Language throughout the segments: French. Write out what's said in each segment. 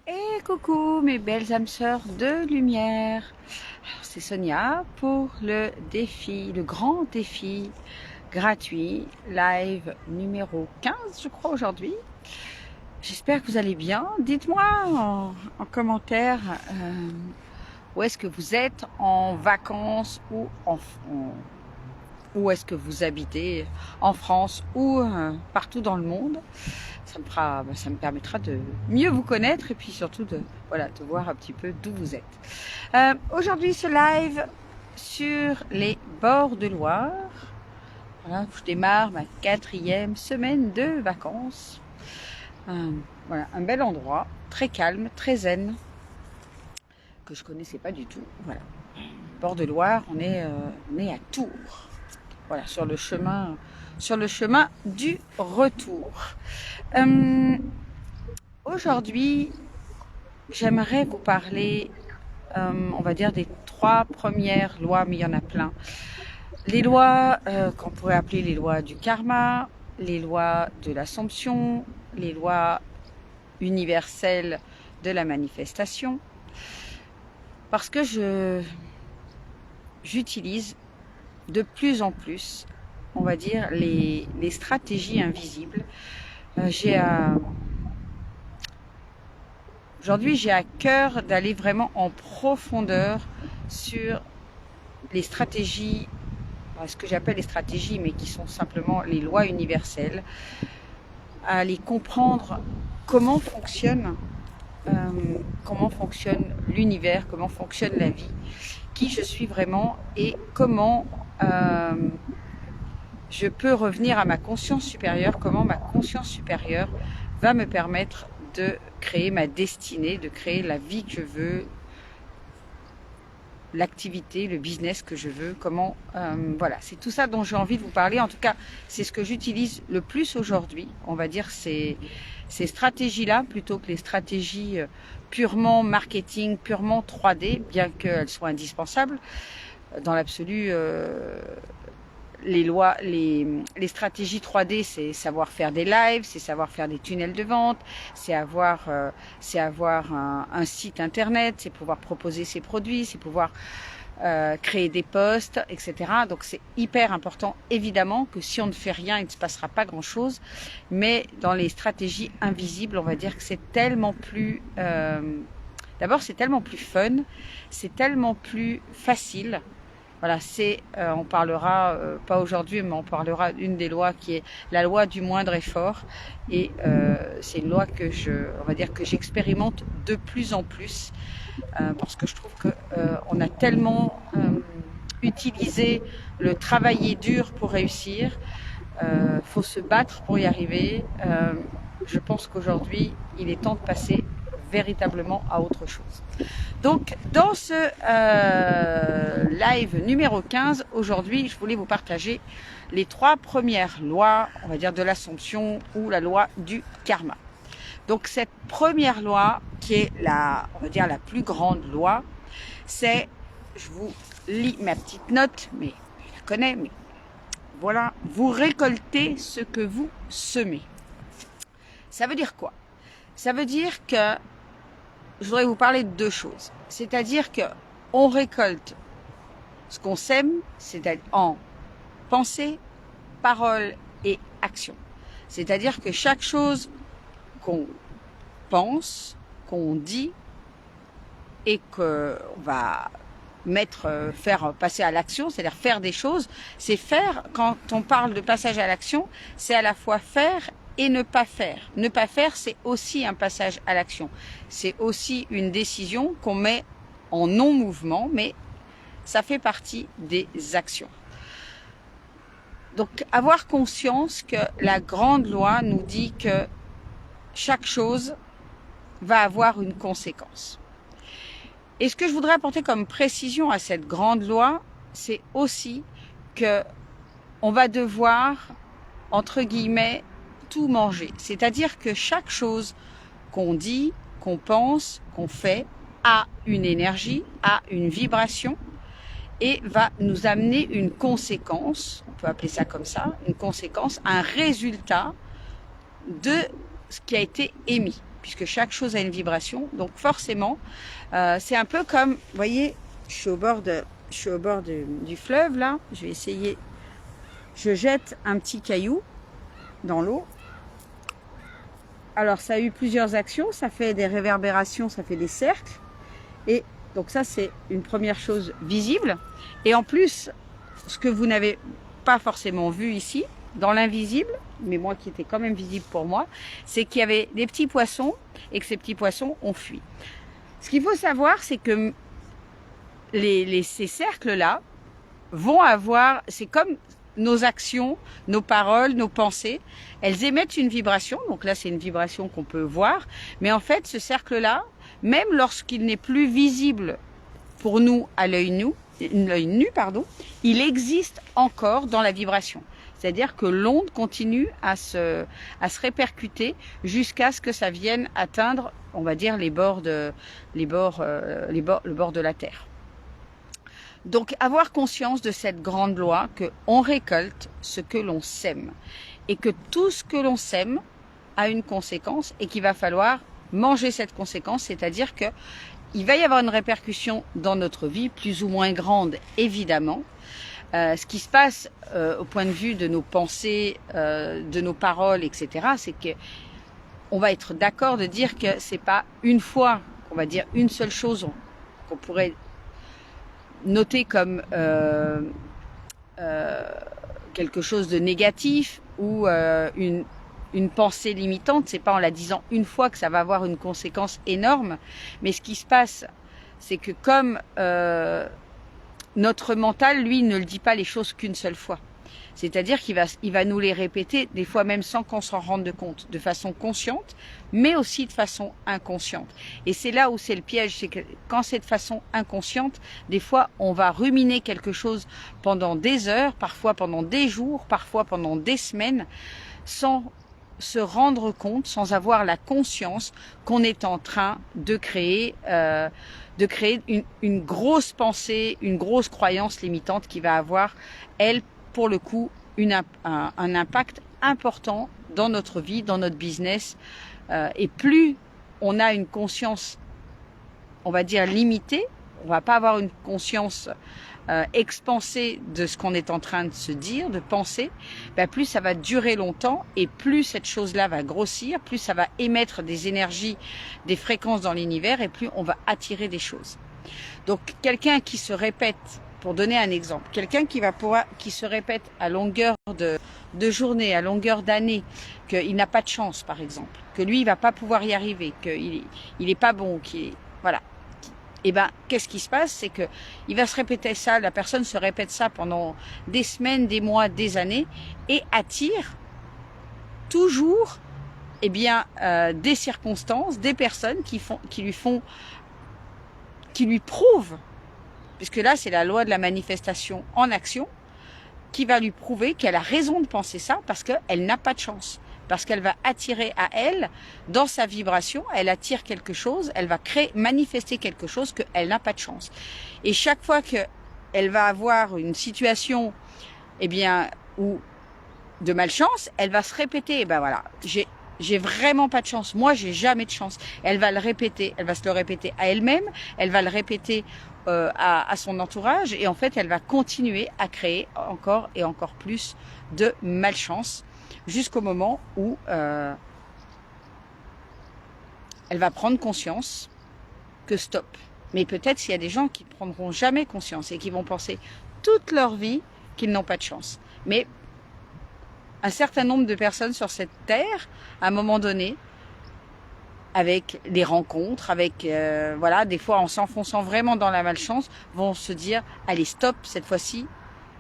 Et coucou mes belles âmes sœurs de lumière. C'est Sonia pour le défi, le grand défi gratuit, live numéro 15 je crois aujourd'hui. J'espère que vous allez bien. Dites-moi en commentaire où est-ce que vous êtes en vacances ou où est-ce que vous habitez en France ou partout dans le monde. Ça me permettra de mieux vous connaître et puis surtout de voir un petit peu d'où vous êtes. Aujourd'hui, ce live sur les bords de Loire. Voilà, je démarre ma 4e semaine de vacances. Voilà, un bel endroit, très calme, très zen, que je connaissais pas du tout. Voilà, bord de Loire, on est à Tours. Voilà, sur le chemin du retour. Aujourd'hui, j'aimerais vous parler, on va dire, des 3 premières lois, mais il y en a plein. Les lois qu'on pourrait appeler les lois du karma, les lois de l'Assomption, les lois universelles de la manifestation, parce que j'utilise de plus en plus, on va dire, les stratégies invisibles. Aujourd'hui, j'ai à cœur d'aller vraiment en profondeur sur les stratégies, ce que j'appelle les stratégies, mais qui sont simplement les lois universelles, à aller comprendre comment fonctionne l'univers, comment fonctionne la vie, qui je suis vraiment et comment je peux revenir à ma conscience supérieure, comment ma conscience supérieure va me permettre de créer ma destinée, de créer la vie que je veux, l'activité, le business que je veux, comment, voilà, c'est tout ça dont j'ai envie de vous parler. En tout cas, c'est ce que j'utilise le plus aujourd'hui, on va dire ces stratégies-là, plutôt que les stratégies purement marketing, purement 3D, bien qu'elles soient indispensables. Dans l'absolu, les stratégies 3D, c'est savoir faire des lives, c'est savoir faire des tunnels de vente, c'est avoir un site internet, c'est pouvoir proposer ses produits, c'est pouvoir créer des posts, etc. Donc c'est hyper important, évidemment, que si on ne fait rien, il ne se passera pas grand-chose. Mais dans les stratégies invisibles, on va dire que c'est tellement plus... D'abord, c'est tellement plus fun, c'est tellement plus facile. Voilà, on parlera, pas aujourd'hui, mais on parlera d'une des lois qui est la loi du moindre effort. Et c'est une loi on va dire que j'expérimente de plus en plus, parce que je trouve que on a tellement utilisé le travailler dur pour réussir. Faut se battre pour y arriver. Je pense qu'aujourd'hui, il est temps de passer véritablement à autre chose. Donc, dans ce live numéro 15, aujourd'hui, je voulais vous partager les 3 premières lois, on va dire, de l'Assomption ou la loi du karma. Donc, cette première loi, qui est on va dire, la plus grande loi, c'est, je vous lis ma petite note, mais je la connais, mais voilà, vous récoltez ce que vous semez. Ça veut dire quoi? Ça veut dire que je voudrais vous parler de 2 choses. C'est-à-dire que on récolte ce qu'on sème, c'est-à-dire en pensée, parole et action. C'est-à-dire que chaque chose qu'on pense, qu'on dit et qu'on va faire passer à l'action, c'est-à-dire faire des choses, c'est faire, quand on parle de passage à l'action, c'est à la fois faire et ne pas faire. Ne pas faire, c'est aussi un passage à l'action. C'est aussi une décision qu'on met en non-mouvement, mais ça fait partie des actions. Donc, avoir conscience que la grande loi nous dit que chaque chose va avoir une conséquence. Et ce que je voudrais apporter comme précision à cette grande loi, c'est aussi que on va devoir, entre guillemets, tout manger. C'est-à-dire que chaque chose qu'on dit, qu'on pense, qu'on fait, a une énergie, a une vibration et va nous amener une conséquence, on peut appeler ça comme ça, une conséquence, un résultat de ce qui a été émis. puisque chaque chose a une vibration. Donc forcément, c'est un peu comme, vous voyez, je suis au bord du fleuve là, je vais essayer, je jette un petit caillou dans l'eau. Alors ça a eu plusieurs actions, ça fait des réverbérations, ça fait des cercles. Et donc ça c'est une première chose visible. Et en plus, ce que vous n'avez pas forcément vu ici, dans l'invisible, mais moi qui était quand même visible pour moi, c'est qu'il y avait des petits poissons et que ces petits poissons ont fui. Ce qu'il faut savoir, c'est que ces cercles-là vont avoir, c'est comme nos actions, nos paroles, nos pensées, elles émettent une vibration. Donc là, c'est une vibration qu'on peut voir. Mais en fait, ce cercle-là, même lorsqu'il n'est plus visible pour nous à l'œil nu, il existe encore dans la vibration. C'est-à-dire que l'onde continue à se répercuter jusqu'à ce que ça vienne atteindre, on va dire, le bord de la Terre. Donc, avoir conscience de cette grande loi qu'on récolte ce que l'on sème et que tout ce que l'on sème a une conséquence et qu'il va falloir manger cette conséquence, c'est-à-dire que il va y avoir une répercussion dans notre vie, plus ou moins grande, évidemment. Ce qui se passe au point de vue de nos pensées, de nos paroles, etc., c'est que on va être d'accord de dire que c'est pas une fois qu'on va dire une seule chose qu'on pourrait noter comme quelque chose de négatif ou une pensée limitante. C'est pas en la disant une fois que ça va avoir une conséquence énorme, mais ce qui se passe, c'est que comme notre mental, lui, ne le dit pas les choses qu'une seule fois. C'est-à-dire qu'il va nous les répéter, des fois même sans qu'on s'en rende compte, de façon consciente, mais aussi de façon inconsciente. Et c'est là où c'est le piège, c'est que quand c'est de façon inconsciente, des fois on va ruminer quelque chose pendant des heures, parfois pendant des jours, parfois pendant des semaines, sans se rendre compte, sans avoir la conscience qu'on est en train de créer une grosse pensée, une grosse croyance limitante qui va avoir, elle, pour le coup, un impact important dans notre vie, dans notre business. Et plus on a une conscience, on va dire, limitée, on va pas avoir une conscience expansée de ce qu'on est en train de se dire, de penser, ben plus ça va durer longtemps et plus cette chose-là va grossir, plus ça va émettre des énergies, des fréquences dans l'univers et plus on va attirer des choses. Donc quelqu'un qui se répète, pour donner un exemple, quelqu'un qui se répète à longueur de journée, à longueur d'année, qu'il n'a pas de chance par exemple, que lui il va pas pouvoir y arriver, qu'il est pas bon, voilà. Et ben, qu'est-ce qui se passe? C'est que il va se répéter ça, la personne se répète ça pendant des semaines, des mois, des années, et attire toujours, eh bien, des circonstances, des personnes qui lui prouvent, puisque là c'est la loi de la manifestation en action, qui va lui prouver qu'elle a raison de penser ça parce qu'elle n'a pas de chance. Parce qu'elle va attirer à elle, dans sa vibration, elle attire quelque chose, elle va manifester quelque chose qu'elle n'a pas de chance. Et chaque fois qu'elle va avoir une situation, eh bien, ou de malchance, elle va se répéter, eh ben voilà, j'ai vraiment pas de chance, moi j'ai jamais de chance. Elle va le répéter, elle va se le répéter à elle-même, elle va le répéter à son entourage, et en fait elle va continuer à créer encore et encore plus de malchance, jusqu'au moment où elle va prendre conscience que stop. Mais peut-être s'il y a des gens qui ne prendront jamais conscience et qui vont penser toute leur vie qu'ils n'ont pas de chance. Mais un certain nombre de personnes sur cette terre, à un moment donné, avec les rencontres, avec voilà, des fois en s'enfonçant vraiment dans la malchance, vont se dire allez stop, cette fois-ci,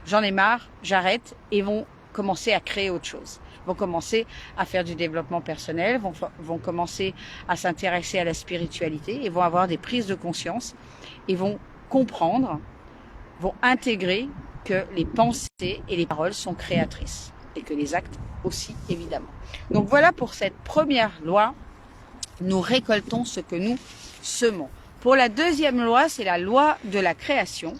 j'en ai marre, j'arrête, et vont commencer à créer autre chose. Vont commencer à faire du développement personnel, vont commencer à s'intéresser à la spiritualité et vont avoir des prises de conscience et vont comprendre, vont intégrer que les pensées et les paroles sont créatrices et que les actes aussi, évidemment. Donc voilà pour cette première loi, nous récoltons ce que nous semons. Pour la deuxième loi, c'est la loi de la création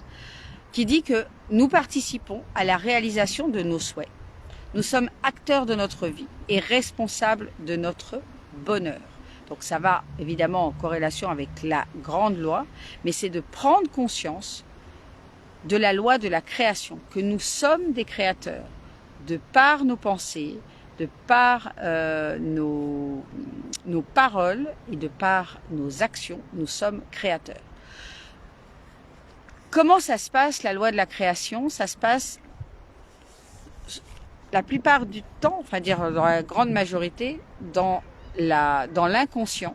qui dit que nous participons à la réalisation de nos souhaits. Nous sommes acteurs de notre vie et responsables de notre bonheur. Donc ça va évidemment en corrélation avec la grande loi, mais c'est de prendre conscience de la loi de la création, que nous sommes des créateurs, de par nos pensées, de par nos paroles et de par nos actions, nous sommes créateurs. Comment ça se passe, la loi de la création? Ça se passe la plupart du temps, enfin dire dans la grande majorité, dans l'inconscient,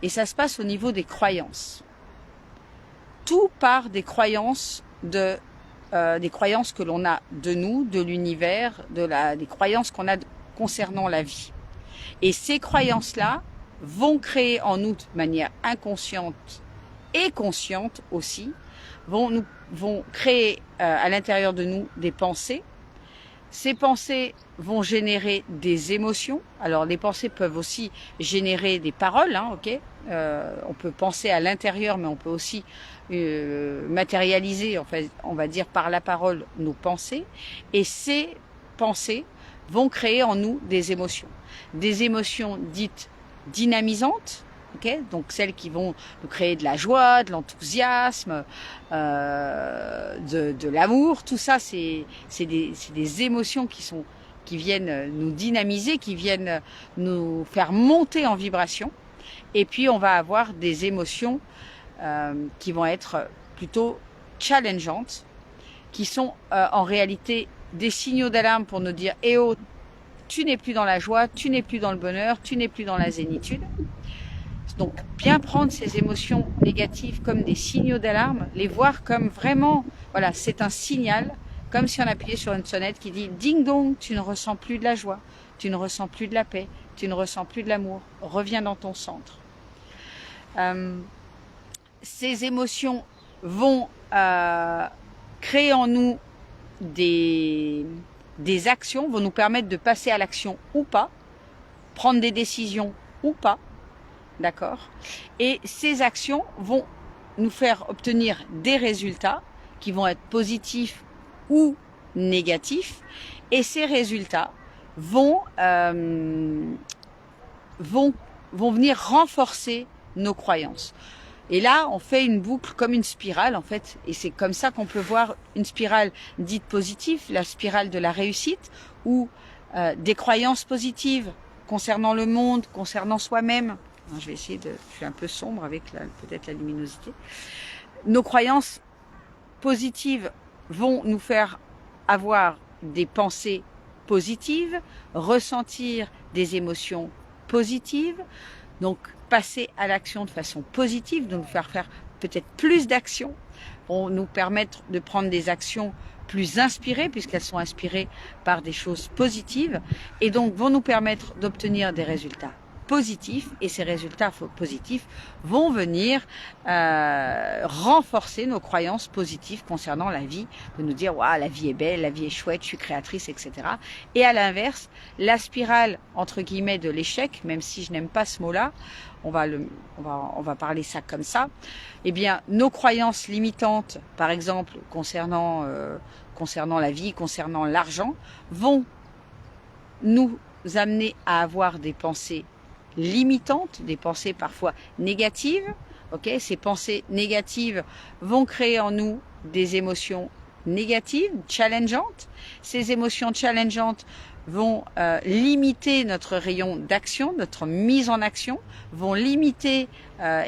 et ça se passe au niveau des croyances. Tout part des croyances des croyances que l'on a de nous, de l'univers, des croyances qu'on a concernant la vie. Et ces croyances-là vont créer en nous de manière inconsciente et consciente aussi, vont créer à l'intérieur de nous des pensées. Ces pensées vont générer des émotions. Alors les pensées peuvent aussi générer des paroles, hein, ok. On peut penser à l'intérieur, mais on peut aussi matérialiser, en fait, on va dire par la parole, nos pensées. Et ces pensées vont créer en nous des émotions dites dynamisantes, okay, donc celles qui vont nous créer de la joie, de l'enthousiasme, de l'amour. Tout ça, c'est des émotions qui viennent nous dynamiser, qui viennent nous faire monter en vibration. Et puis on va avoir des émotions qui vont être plutôt challengeantes, qui sont en réalité des signaux d'alarme pour nous dire « Eh oh, tu n'es plus dans la joie, tu n'es plus dans le bonheur, tu n'es plus dans la zénitude ». Donc bien prendre ces émotions négatives comme des signaux d'alarme, les voir comme vraiment, voilà, c'est un signal, comme si on appuyait sur une sonnette qui dit « Ding dong, tu ne ressens plus de la joie, tu ne ressens plus de la paix, tu ne ressens plus de l'amour, reviens dans ton centre ». Ces émotions vont créer en nous des actions, vont nous permettre de passer à l'action ou pas, prendre des décisions ou pas, d'accord? Et ces actions vont nous faire obtenir des résultats qui vont être positifs ou négatifs, et ces résultats vont venir renforcer nos croyances. Et là, on fait une boucle comme une spirale, en fait, et c'est comme ça qu'on peut voir une spirale dite positive, la spirale de la réussite, où des croyances positives concernant le monde, concernant soi-même. Je vais essayer je suis un peu sombre avec peut-être la luminosité. Nos croyances positives vont nous faire avoir des pensées positives, ressentir des émotions positives, donc passer à l'action de façon positive, de nous faire peut-être plus d'actions, vont nous permettre de prendre des actions plus inspirées, puisqu'elles sont inspirées par des choses positives, et donc vont nous permettre d'obtenir des résultats positifs, et ces résultats positifs vont venir renforcer nos croyances positives concernant la vie, de nous dire waouh, la vie est belle, la vie est chouette, je suis créatrice, etc. Et à l'inverse, la spirale entre guillemets de l'échec, même si je n'aime pas ce mot-là, on va parler ça comme ça. Eh bien, nos croyances limitantes, par exemple concernant la vie, concernant l'argent, vont nous amener à avoir des pensées limitantes, des pensées parfois négatives. Okay, ces pensées négatives vont créer en nous des émotions négatives, challengeantes. Ces émotions challengeantes vont limiter notre rayon d'action, notre mise en action, vont limiter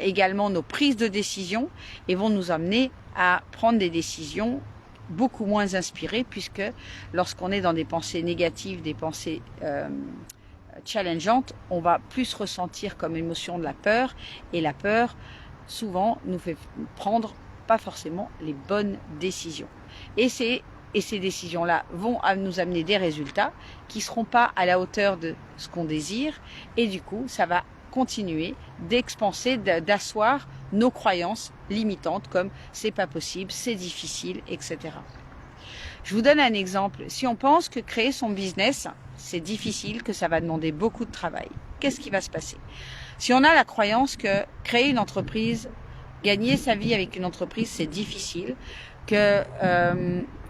également nos prises de décision et vont nous amener à prendre des décisions beaucoup moins inspirées, puisque lorsqu'on est dans des pensées négatives, des pensées challengeantes, on va plus ressentir comme émotion de la peur, et la peur souvent nous fait prendre pas forcément les bonnes décisions. Et ces décisions-là vont nous amener des résultats qui ne seront pas à la hauteur de ce qu'on désire, et du coup ça va continuer d'expanser, d'asseoir nos croyances limitantes comme c'est pas possible, c'est difficile, etc. Je vous donne un exemple. Si on pense que créer son business, c'est difficile, que ça va demander beaucoup de travail, qu'est-ce qui va se passer? Si on a la croyance que créer une entreprise, gagner sa vie avec une entreprise, c'est difficile, que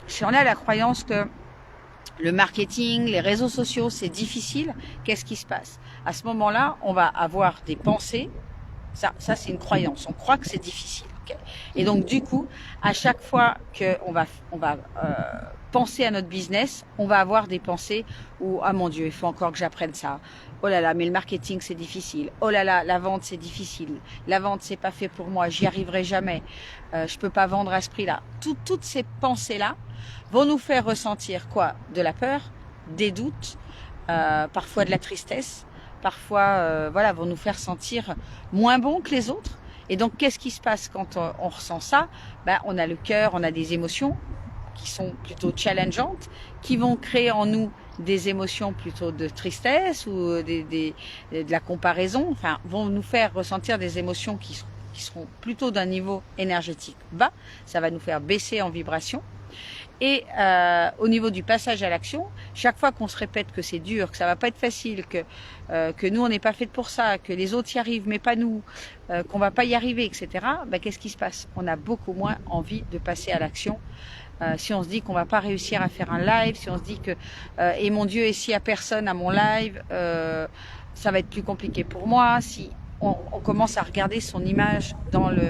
si on a la croyance que le marketing, les réseaux sociaux, c'est difficile. Qu'est-ce qui se passe? À ce moment-là, on va avoir des pensées. Ça c'est une croyance. On croit que c'est difficile. Okay, et donc, du coup, à chaque fois qu'on va penser à notre business, on va avoir des pensées où, ah mon Dieu, il faut encore que j'apprenne ça. Oh là là, mais le marketing, c'est difficile. Oh là là, la vente, c'est difficile. La vente, c'est pas fait pour moi. J'y arriverai jamais. Je peux pas vendre à ce prix-là. Toutes ces pensées-là vont nous faire ressentir quoi? De la peur, des doutes, parfois de la tristesse, parfois, voilà, vont nous faire sentir moins bons que les autres. Et donc, qu'est-ce qui se passe quand on ressent ça? On a le cœur, on a des émotions qui sont plutôt challengeantes, qui vont créer en nous des émotions plutôt de tristesse ou de la comparaison, enfin, vont nous faire ressentir des émotions qui seront plutôt d'un niveau énergétique bas. Ça va nous faire baisser en vibration. Et au niveau du passage à l'action, chaque fois qu'on se répète que c'est dur, que ça va pas être facile, que nous on n'est pas fait pour ça, que les autres y arrivent mais pas nous, qu'on va pas y arriver, etc. Qu'est-ce qui se passe? On a beaucoup moins envie de passer à l'action. Si on se dit qu'on va pas réussir à faire un live, si on se dit que et mon Dieu, et s'il y a personne à mon live, ça va être plus compliqué pour moi. Si on commence à regarder son image dans le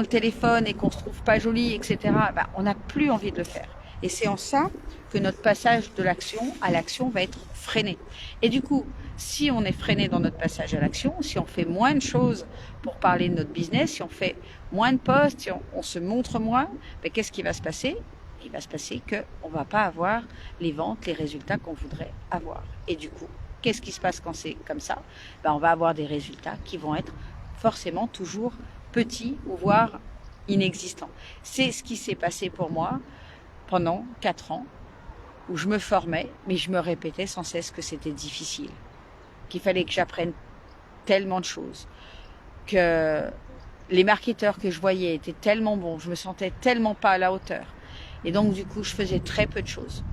téléphone et qu'on se trouve pas joli, etc., on n'a plus envie de le faire. Et c'est en ça que notre passage de l'action à l'action va être freiné. Et du coup, si on est freiné dans notre passage à l'action, si on fait moins de choses pour parler de notre business, si on fait moins de posts, si on se montre moins, qu'est-ce qui va se passer? Il va se passer qu'on ne va pas avoir les ventes, les résultats qu'on voudrait avoir. Et du coup, qu'est-ce qui se passe quand c'est comme ça? On va avoir des résultats qui vont être forcément toujours petits ou voire inexistants. C'est ce qui s'est passé pour moi pendant 4 ans où je me formais, mais je me répétais sans cesse que c'était difficile, qu'il fallait que j'apprenne tellement de choses, que les marketeurs que je voyais étaient tellement bons, je me sentais tellement pas à la hauteur. Et donc, du coup, je faisais très peu de choses.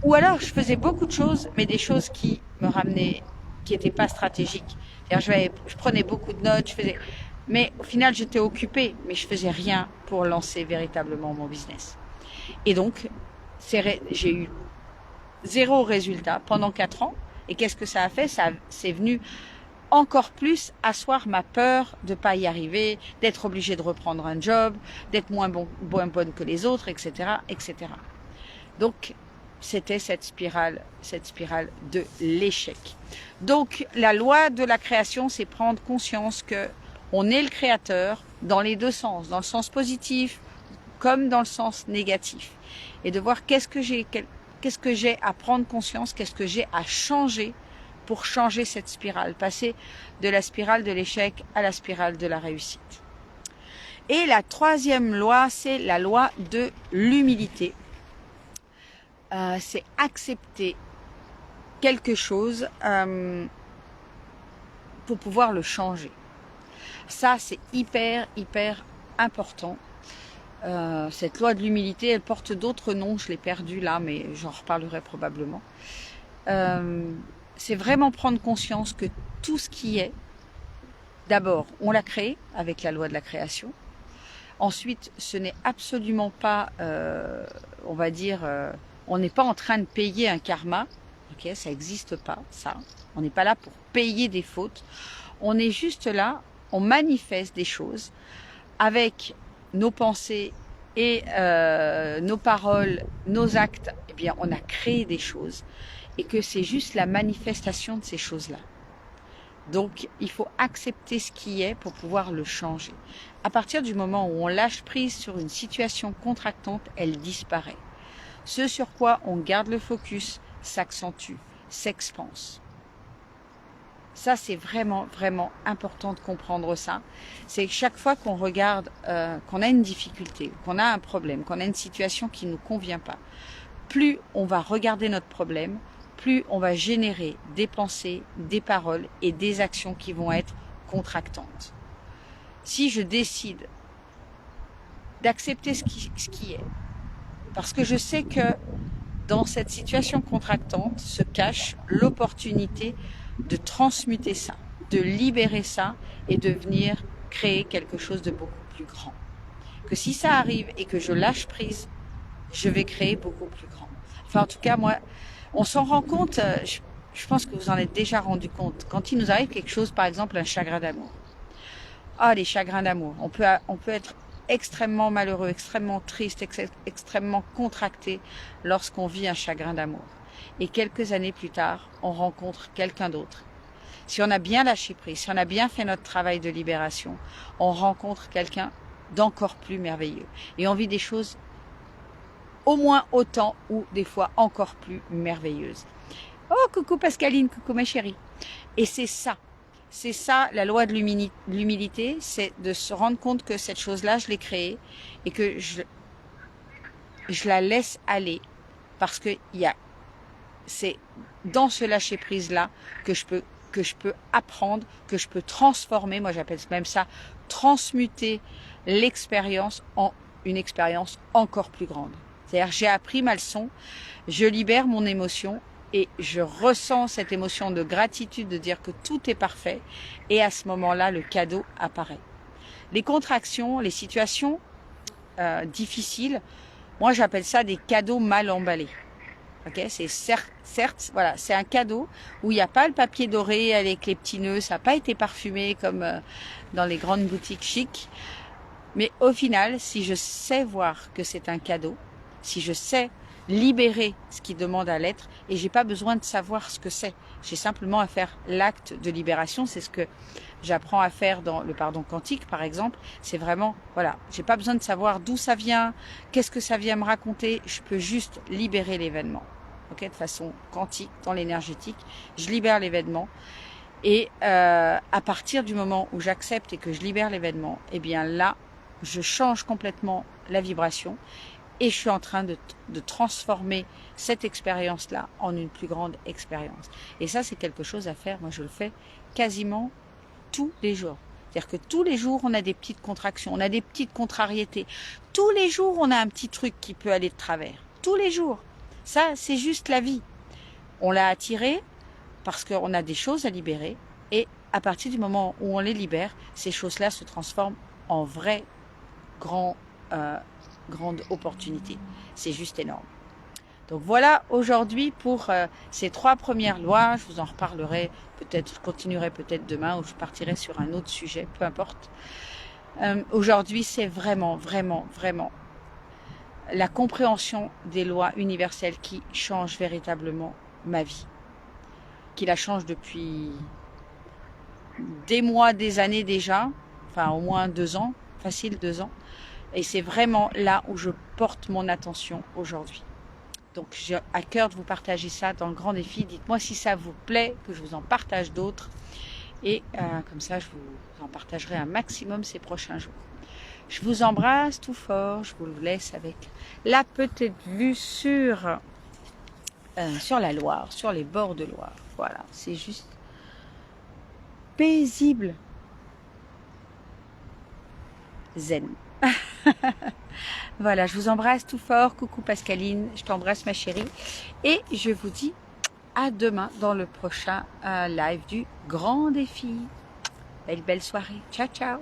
Ou alors, je faisais beaucoup de choses, mais des choses qui me ramenaient, qui n'étaient pas stratégiques. C'est-à-dire, je prenais beaucoup de notes, mais au final, j'étais occupée, mais je faisais rien pour lancer véritablement mon business. Et donc, j'ai eu 0 résultat pendant 4 ans. Et qu'est-ce que ça a fait? C'est venu encore plus asseoir ma peur de pas y arriver, d'être obligée de reprendre un job, d'être moins bonne que les autres, etc., etc. Donc, c'était cette spirale de l'échec. Donc, la loi de la création, c'est prendre conscience que on est le créateur dans les deux sens, dans le sens positif comme dans le sens négatif, et de voir qu'est-ce que j'ai à prendre conscience, qu'est-ce que j'ai à changer pour changer cette spirale, passer de la spirale de l'échec à la spirale de la réussite. Et la 3e loi, c'est la loi de l'humilité. C'est accepter quelque chose pour pouvoir le changer. Ça, c'est hyper important. Cette loi de l'humilité, elle porte d'autres noms, je l'ai perdu là, mais j'en reparlerai probablement. C'est vraiment prendre conscience que tout ce qui est, d'abord, on l'a créé avec la loi de la création. Ensuite, ce n'est absolument pas, on va dire, on n'est pas en train de payer un karma. Ok, ça n'existe pas, ça. On n'est pas là pour payer des fautes. On est juste là, on manifeste des choses avec nos pensées et nos paroles, nos actes. Eh bien, on a créé des choses et que c'est juste la manifestation de ces choses-là. Donc, il faut accepter ce qui est pour pouvoir le changer. À partir du moment où on lâche prise sur une situation contractante, elle disparaît. Ce sur quoi on garde le focus s'accentue, s'expanse. Ça, c'est vraiment important de comprendre ça. C'est que chaque fois qu'on regarde, qu'on a une difficulté, qu'on a un problème, qu'on a une situation qui ne nous convient pas, plus on va regarder notre problème, plus on va générer des pensées, des paroles et des actions qui vont être contractantes. Si je décide d'accepter ce qui est, parce que je sais que dans cette situation contractante se cache l'opportunité de transmuter ça, de libérer ça et de venir créer quelque chose de beaucoup plus grand. Que si ça arrive et que je lâche prise, je vais créer beaucoup plus grand. Enfin, en tout cas, moi, on s'en rend compte, je pense que vous en êtes déjà rendu compte, quand il nous arrive quelque chose, par exemple un chagrin d'amour. Ah, les chagrins d'amour. On peut être extrêmement malheureux, extrêmement triste, extrêmement contracté lorsqu'on vit un chagrin d'amour. Et quelques années plus tard, on rencontre quelqu'un d'autre. Si on a bien lâché prise, si on a bien fait notre travail de libération, on rencontre quelqu'un d'encore plus merveilleux. Et on vit des choses au moins autant ou des fois encore plus merveilleuses. Oh, coucou Pascaline, coucou ma chérie. Et c'est ça la loi de l'humilité, c'est de se rendre compte que cette chose-là, je l'ai créée et que je la laisse aller parce que c'est dans ce lâcher prise là que je peux apprendre, que je peux transformer, moi j'appelle même ça transmuter l'expérience en une expérience encore plus grande. C'est-à-dire j'ai appris ma leçon, je libère mon émotion et je ressens cette émotion de gratitude de dire que tout est parfait et à ce moment-là le cadeau apparaît. Les contractions, les situations difficiles, moi j'appelle ça des cadeaux mal emballés. Okay, c'est certes, voilà, c'est un cadeau où il n'y a pas le papier doré avec les petits nœuds, ça n'a pas été parfumé comme dans les grandes boutiques chics. Mais au final, si je sais voir que c'est un cadeau, si je sais libérer ce qui demande à l'être, et j'ai pas besoin de savoir ce que c'est, j'ai simplement à faire l'acte de libération. C'est ce que j'apprends à faire dans le pardon quantique, par exemple. C'est vraiment, voilà, j'ai pas besoin de savoir d'où ça vient, qu'est-ce que ça vient me raconter. Je peux juste libérer l'événement, ok, de façon quantique, dans l'énergétique. Je libère l'événement. Et à partir du moment où j'accepte et que je libère l'événement, eh bien là, je change complètement la vibration et je suis en train de transformer cette expérience-là en une plus grande expérience. Et ça, c'est quelque chose à faire. Moi, je le fais quasiment tous les jours. C'est-à-dire que tous les jours, on a des petites contractions, on a des petites contrariétés. Tous les jours, on a un petit truc qui peut aller de travers. Tous les jours. Ça, c'est juste la vie. On l'a attiré parce qu'on a des choses à libérer. Et à partir du moment où on les libère, ces choses-là se transforment en vraies grande opportunité. C'est juste énorme. Donc voilà aujourd'hui pour ces 3 premières lois. Je vous en reparlerai peut-être, je continuerai peut-être demain ou je partirai sur un autre sujet, peu importe. Aujourd'hui, c'est vraiment la compréhension des lois universelles qui change véritablement ma vie. Qui la change depuis des mois, des années déjà, enfin au moins 2 ans, facile 2 ans. Et c'est vraiment là où je porte mon attention aujourd'hui. Donc j'ai à cœur de vous partager ça dans le grand défi. Dites-moi si ça vous plaît, que je vous en partage d'autres. Et comme ça, je vous en partagerai un maximum ces prochains jours. Je vous embrasse tout fort. Je vous laisse avec la petite vue sur la Loire, sur les bords de Loire. Voilà, c'est juste paisible. Zen. Voilà, je vous embrasse tout fort. Coucou Pascaline, je t'embrasse ma chérie. Et je vous dis à demain dans le prochain live du grand défi. Belle soirée. Ciao, ciao.